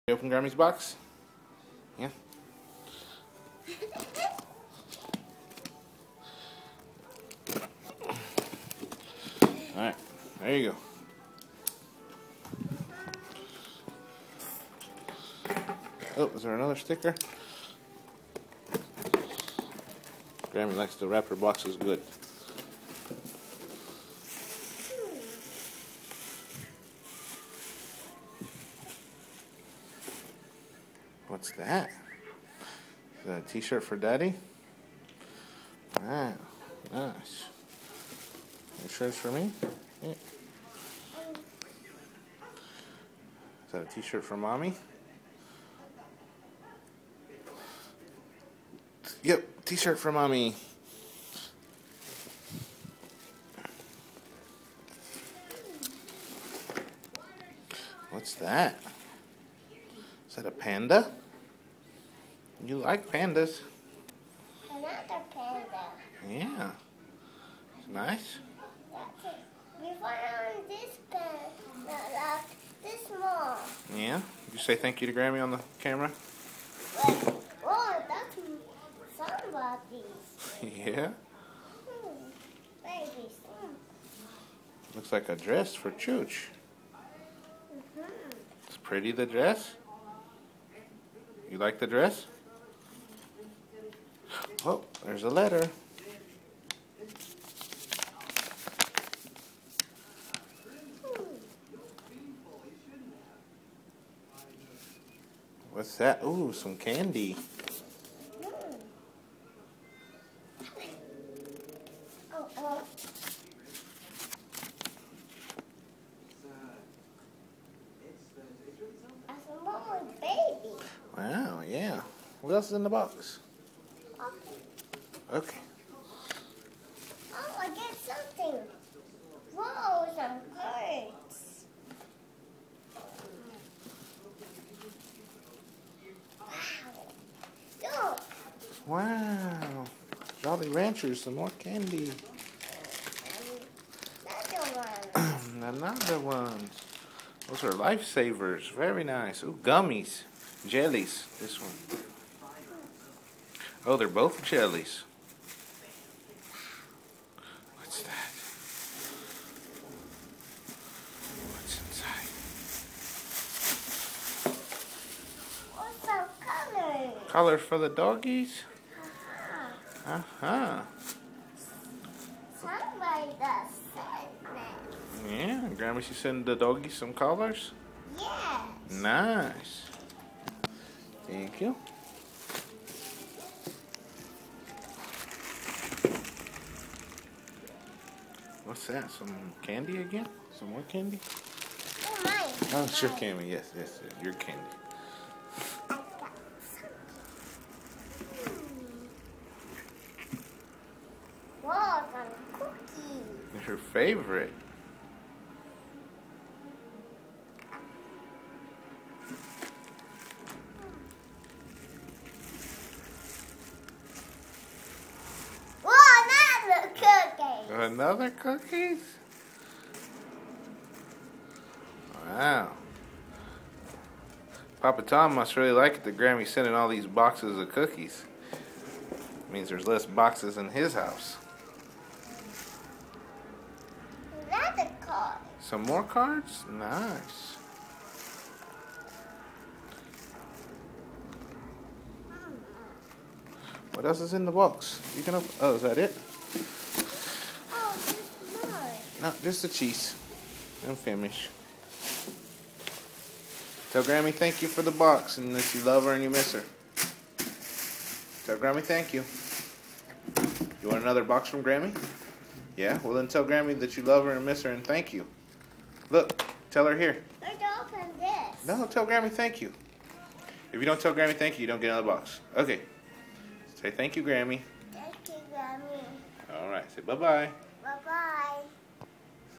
You open Grammy's box? Yeah. Alright, there you go. Oh, is there another sticker? Grammy likes to wrap her boxes good. What's that? Is that a t-shirt for Daddy? Wow, nice. Your shirts for me? Yeah. Is that a t-shirt for Mommy? Yep, t-shirt for Mommy. What's that? Is that a panda? You like pandas. Another panda. Yeah. It's nice. That's it. We found this panda, like this small. Yeah? You say thank you to Grammy on the camera? Wait, oh, that's somebody's. Yeah? Baby's. Looks like a dress for Chooch. It's pretty, the dress. You like the dress? Oh, there's a letter. What's that? Ooh, some candy. Oh. A small baby. Wow, yeah. What else is in the box? Okay. Oh, I get something. Whoa, some cards. Wow. Look. Wow. Jolly Ranchers, some more candy. Another one. Another one. Those are lifesavers. Very nice. Ooh, gummies. Jellies. This one. Oh, they're both jellies. What's that? What's inside? What's some colors? Colors for the doggies? Uh-huh. Somebody does send it. Yeah, Grandma, she send the doggies some collars? Yes. Nice. Thank you. What's that? Some candy again? Some more candy? Oh, mine. Oh, it's your candy. Yes, your candy. Whoa, some cookies. It's her favorite. Whoa, another cookie. Another cookies? Wow. Papa Tom must really like it that Grammy's sending all these boxes of cookies. Means there's less boxes in his house. Another card. Some more cards? Nice. What else is in the box? You can open. Oh, is that it? Oh, this is mine. No, just the cheese. I'm finished. Tell Grammy thank you for the box and that you love her and you miss her. Tell Grammy thank you. You want another box from Grammy? Yeah? Well then tell Grammy that you love her and miss her and thank you. Look, tell her here. Let's open this. No, tell Grammy thank you. If you don't tell Grammy thank you, you don't get another box. Okay. Say thank you, Grammy. Thank you, Grammy. Alright, say bye-bye. Bye-bye.